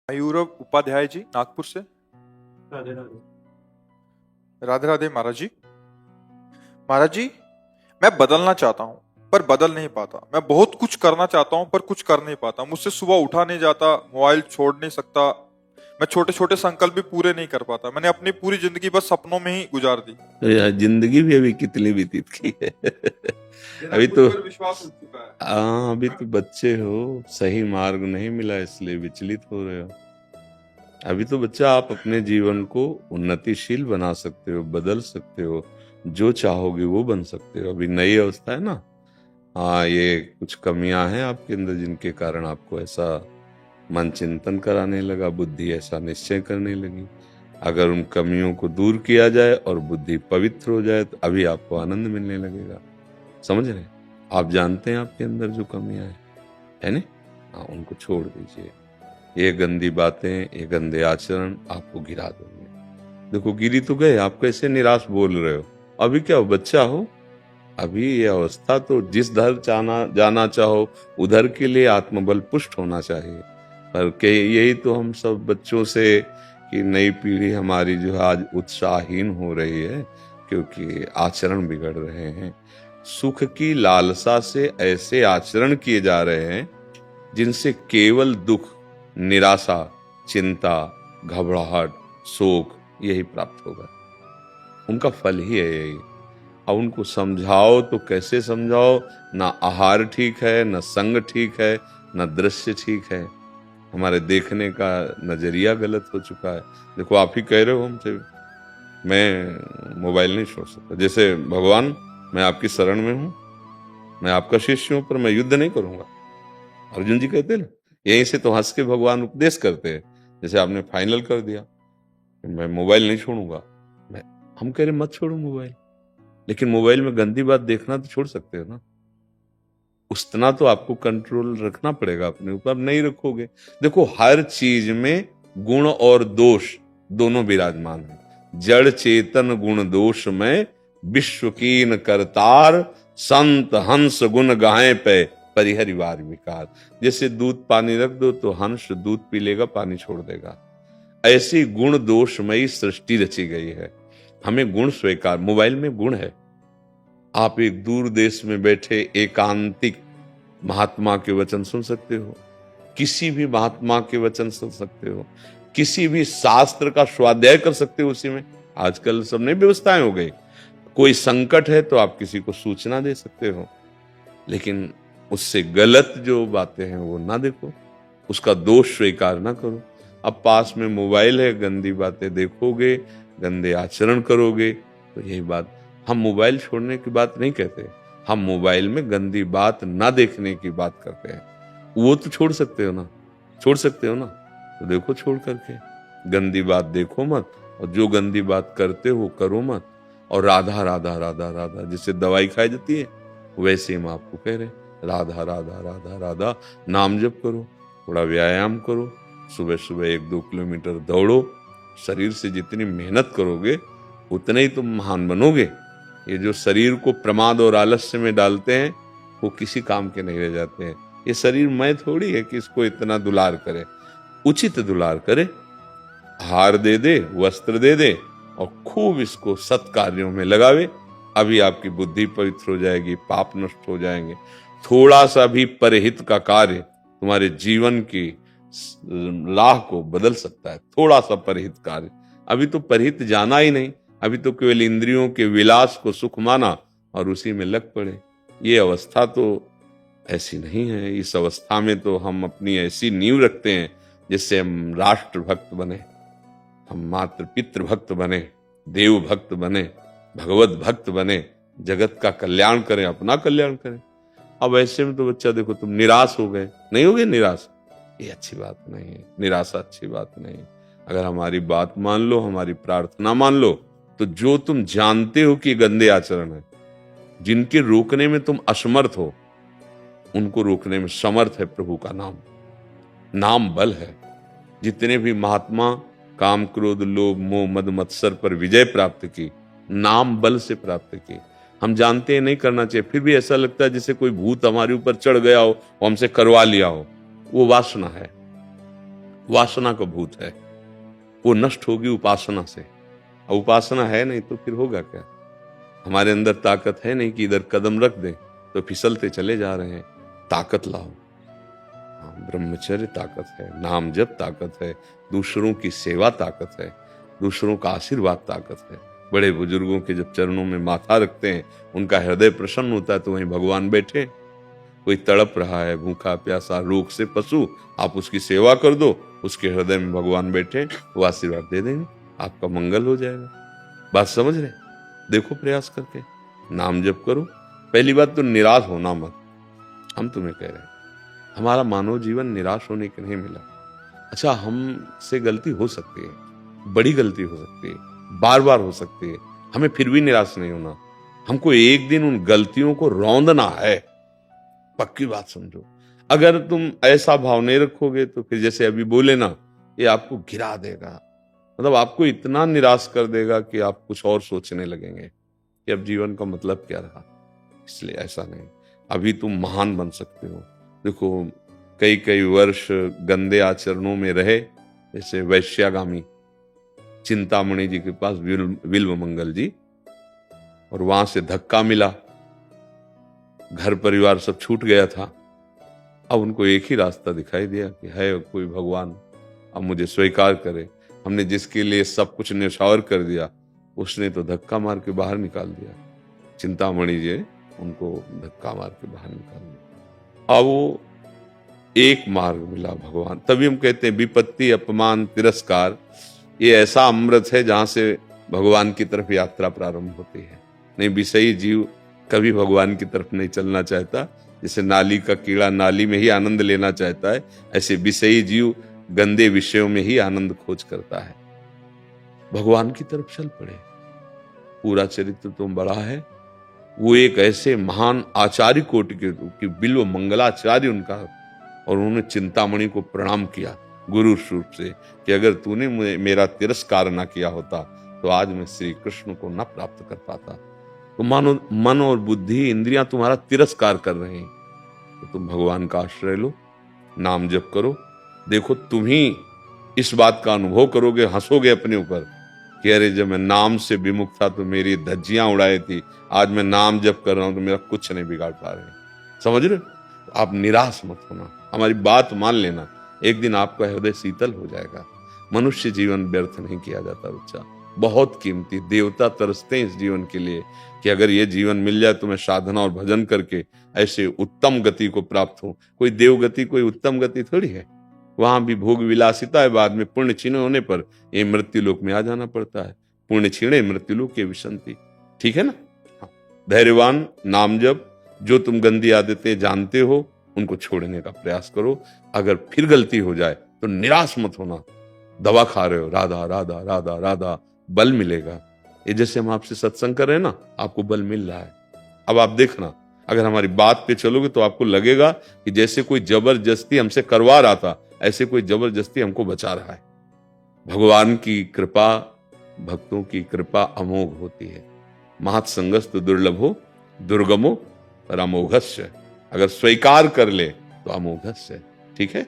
मयूर उपाध्याय जी नागपुर से। राधे राधे। राधे राधे महाराज जी। महाराज जी, मैं बदलना चाहता हूँ पर बदल नहीं पाता। मैं बहुत कुछ करना चाहता हूँ पर कुछ कर नहीं पाता। मुझसे सुबह उठा नहीं जाता, मोबाइल छोड़ नहीं सकता। मैं छोटे छोटे संकल्प भी पूरे नहीं कर पाता। मैंने अपनी पूरी जिंदगी बस सपनों में ही गुजार दी। तो यह जिंदगी भी अभी कितनी व्यतीत की है। अभी मुझ तो पर विश्वास उठ चुका है। हाँ, अभी तो बच्चे हो, सही मार्ग नहीं मिला इसलिए विचलित हो रहे हो। अभी तो बच्चा, आप अपने जीवन को उन्नतिशील बना सकते हो, बदल सकते हो, जो चाहोगे वो बन सकते हो। अभी नई अवस्था है ना। हाँ, ये कुछ कमियां हैं आपके अंदर जिनके कारण आपको ऐसा मन चिंतन कराने लगा, बुद्धि ऐसा निश्चय करने लगी। अगर उन कमियों को दूर किया जाए और बुद्धि पवित्र हो जाए तो अभी आपको आनंद मिलने लगेगा। समझ रहे हैं? आप जानते हैं आपके अंदर जो कमियां है ना। हाँ, उनको छोड़ दीजिए। ये गंदी बातें, ये गंदे आचरण आपको गिरा देंगे। देखो, गिरी तो गए, आप कैसे निराश बोल रहे हो? अभी क्या हो, बच्चा हो। अभी ये अवस्था तो जिस दर जाना चाहो उधर के लिए आत्मबल पुष्ट होना चाहिए। पर के यही तो हम सब बच्चों से कि नई पीढ़ी हमारी जो है आज उत्साहहीन हो रही है, क्योंकि आचरण बिगड़ रहे हैं। सुख की लालसा से ऐसे आचरण किए जा रहे हैं जिनसे केवल दुख, निराशा, चिंता, घबराहट, शोक यही प्राप्त होगा। उनका फल ही है यही। अब उनको समझाओ तो कैसे समझाओ? ना आहार ठीक है, ना संग ठीक है, ना दृश्य ठीक है। हमारे देखने का नजरिया गलत हो चुका है। देखो, आप ही कह रहे हो हमसे, मैं मोबाइल नहीं छोड़ सकता। जैसे भगवान, मैं आपकी शरण में हूं, मैं आपका शिष्य हूं, पर मैं युद्ध नहीं करूंगा। अर्जुन जी कहते हैं ना, यहीं से तो हंस के भगवान उपदेश करते हैं। जैसे आपने फाइनल कर दिया, मैं मोबाइल नहीं छोड़ूंगा। मैं हम कह रहे मत छोड़ो मोबाइल, लेकिन मोबाइल में गंदी बात देखना तो छोड़ सकते हो ना। उतना तो आपको कंट्रोल रखना पड़ेगा अपने ऊपर। नहीं रखोगे, देखो हर चीज में गुण और दोष दोनों विराजमान है। जड़ चेतन गुण दोष में विश्व कीन करतार, संत हंस गुण गाए पे परिहरिवार विकार। जैसे दूध पानी रख दो तो हंस दूध पी लेगा, पानी छोड़ देगा। ऐसी गुण दोषमयी सृष्टि रची गई है। हमें गुण स्वीकार, मोबाइल में गुण है। आप एक दूर देश में बैठे एकांतिक महात्मा के वचन सुन सकते हो, किसी भी महात्मा के वचन सुन सकते हो, किसी भी शास्त्र का स्वाध्याय कर सकते हो। उसी में आजकल सब नई व्यवस्थाएं हो गई। कोई संकट है तो आप किसी को सूचना दे सकते हो, लेकिन उससे गलत जो बातें हैं वो ना देखो, उसका दोष स्वीकार ना करो। अब पास में मोबाइल है, गंदी बातें देखोगे, गंदे आचरण करोगे, तो यही बात। हम मोबाइल छोड़ने की बात नहीं कहते, हम मोबाइल में गंदी बात ना देखने की बात करते हैं। वो तो छोड़ सकते हो ना, छोड़ सकते हो ना, तो देखो छोड़ करके। गंदी बात देखो मत, और जो गंदी बात करते हो करो मत। और राधा राधा राधा राधा, जिससे दवाई खाई जाती है, वैसे हम आपको कह रहे हैं, राधा राधा राधा राधा नाम जप करो, थोड़ा व्यायाम करो, सुबह सुबह 1-2 किलोमीटर दौड़ो। शरीर से जितनी मेहनत करोगे उतने ही तुम महान बनोगे। ये जो शरीर को प्रमाद और आलस्य में डालते हैं वो किसी काम के नहीं रह जाते हैं। ये शरीर मैं थोड़ी है कि इसको इतना दुलार करे, उचित दुलार करे, हार दे दे, वस्त्र दे दे, और खूब इसको सत्कार्यों में लगावे। अभी आपकी बुद्धि पवित्र हो जाएगी, पाप नष्ट हो जाएंगे। थोड़ा सा भी परहित का कार्य तुम्हारे जीवन की राह को बदल सकता है। थोड़ा सा परहित कार्य। अभी तो परहित जाना ही नहीं, अभी तो केवल इंद्रियों के विलास को सुख माना और उसी में लग पड़े। ये अवस्था तो ऐसी नहीं है। इस अवस्था में तो हम अपनी ऐसी नींव रखते हैं जिससे हम राष्ट्र भक्त बने, हम मातृ पितृ भक्त बने, देव भक्त बने, भगवत भक्त बने, जगत का कल्याण करें, अपना कल्याण करें। अब ऐसे में तो बच्चा, देखो तुम निराश हो गए, नहीं होगे निराश, ये अच्छी बात नहीं है। निराशा अच्छी बात नहीं है। अगर हमारी बात मान लो, हमारी प्रार्थना मान लो, तो जो तुम जानते हो कि गंदे आचरण है, जिनके रोकने में तुम असमर्थ हो, उनको रोकने में समर्थ है प्रभु का नाम। नाम बल है। जितने भी महात्मा काम क्रोध लोभ मोह मद मत्सर पर विजय प्राप्त की, नाम बल से प्राप्त की। हम जानते हैं नहीं करना चाहिए, फिर भी ऐसा लगता है जैसे कोई भूत हमारे ऊपर चढ़ गया हो, हमसे करवा लिया हो। वो वासना है। वासना का भूत है, वो नष्ट होगी उपासना से। अब उपासना है नहीं तो फिर होगा क्या? हमारे अंदर ताकत है नहीं कि इधर कदम रख दें तो फिसलते चले जा रहे हैं। ताकत लाओ। हाँ, ब्रह्मचर्य ताकत है, नाम जप ताकत है, दूसरों की सेवा ताकत है, दूसरों का आशीर्वाद ताकत है। बड़े बुजुर्गों के जब चरणों में माथा रखते हैं, उनका हृदय प्रसन्न होता है, तो वहीं भगवान बैठे। कोई तड़प रहा है, भूखा प्यासा, रोग से पशु, आप उसकी सेवा कर दो, उसके हृदय में भगवान बैठे, वो आशीर्वाद दे देंगे, आपका मंगल हो जाएगा। बात समझ रहे? देखो प्रयास करके, नाम जप करो। पहली बात तो निराश होना मत। हम तुम्हें कह रहे हैं, हमारा मानव जीवन निराश होने के नहीं मिला। अच्छा, हमसे गलती हो सकती है, बड़ी गलती हो सकती है, बार बार हो सकती है, हमें फिर भी निराश नहीं होना। हमको एक दिन उन गलतियों को रौंदना है, पक्की बात समझो। अगर तुम ऐसा भाव नहीं रखोगे तो फिर जैसे अभी बोले ना, ये आपको गिरा देगा, मतलब आपको इतना निराश कर देगा कि आप कुछ और सोचने लगेंगे कि अब जीवन का मतलब क्या रहा। इसलिए ऐसा नहीं, अभी तुम महान बन सकते हो। देखो, कई कई वर्ष गंदे आचरणों में रहे, जैसे वैश्यागामी चिंतामणि जी के पास विल्व मंगल जी, और वहां से धक्का मिला, घर परिवार सब छूट गया था। अब उनको एक ही रास्ता दिखाई दिया कि है कोई भगवान, अब मुझे स्वीकार करे। हमने जिसके लिए सब कुछ न्यौछावर कर दिया, उसने तो धक्का मार के बाहर निकाल दिया। चिंतामणि जी उनको धक्का मार के बाहर निकाल दिया। अब वो एक मार्ग मिला भगवान। तभी हम कहते हैं विपत्ति, अपमान, तिरस्कार, ये ऐसा अमृत है जहां से भगवान की तरफ यात्रा प्रारंभ होती है। नहीं, विषयी जीव कभी भगवान की तरफ नहीं चलना चाहता। जैसे नाली का कीड़ा नाली में ही आनंद लेना चाहता है, ऐसे विषयी जीव गंदे विषयों में ही आनंद खोज करता है। भगवान की तरफ चल पड़े। पूरा चरित्र तो बड़ा है। वो एक ऐसे महान आचार्य कोटि के बिल्व मंगलाचार्य उनका, और उन्होंने चिंतामणि को प्रणाम किया गुरु रूप से कि अगर तूने मेरा तिरस्कार ना किया होता तो आज मैं श्री कृष्ण को न प्राप्त कर पाता। तो मानो मन और बुद्धि, इंद्रियां तुम्हारा तिरस्कार कर रहे हैं, तो तुम भगवान का आश्रय लो, नाम जप करो। देखो, तुम ही इस बात का अनुभव करोगे, हंसोगे अपने ऊपर कि अरे जब मैं नाम से विमुख था तो मेरी धज्जियां उड़ाई थी, आज मैं नाम जप कर रहा हूं तो मेरा कुछ नहीं बिगाड़ पा रहे। समझ रहे? आप निराश मत होना, हमारी बात मान लेना, एक दिन आपका हृदय शीतल हो जाएगा। मनुष्य जीवन व्यर्थ नहीं किया जाता बच्चा, बहुत कीमती। देवता तरसते हैं इस जीवन के लिए कि अगर ये जीवन मिल जाए तो मैं साधना और भजन करके ऐसे उत्तम गति को प्राप्त हूं। कोई देव गति, कोई उत्तम गति थोड़ी है। वहां भी भोग विलासिता है, बाद में पुण्य क्षीण होने पर ये मृत्यु लोक में आ जाना पड़ता है। पुण्य क्षीणे मृत्यु लोक के विशंति। ठीक है ना? हाँ। धैर्यवान, नाम जप, जो तुम गंदी आदतें जानते हो उनको छोड़ने का प्रयास करो। अगर फिर गलती हो जाए तो निराश मत होना। दवा खा रहे हो, राधा राधा राधा राधा, बल मिलेगा। ये जैसे हम आपसे सत्संग कर रहे हैं ना, आपको बल मिल रहा है। अब आप देखना, अगर हमारी बात पे चलोगे तो आपको लगेगा कि जैसे कोई जबरदस्ती हमसे करवा रहा था, ऐसे कोई जबरदस्ती हमको बचा रहा है। भगवान की कृपा, भक्तों की कृपा अमोघ होती है। महत्संगस्तु दुर्लभो दुर्गमो पर अमोघस्य। अगर स्वीकार कर ले तो अमोघस्य। ठीक है?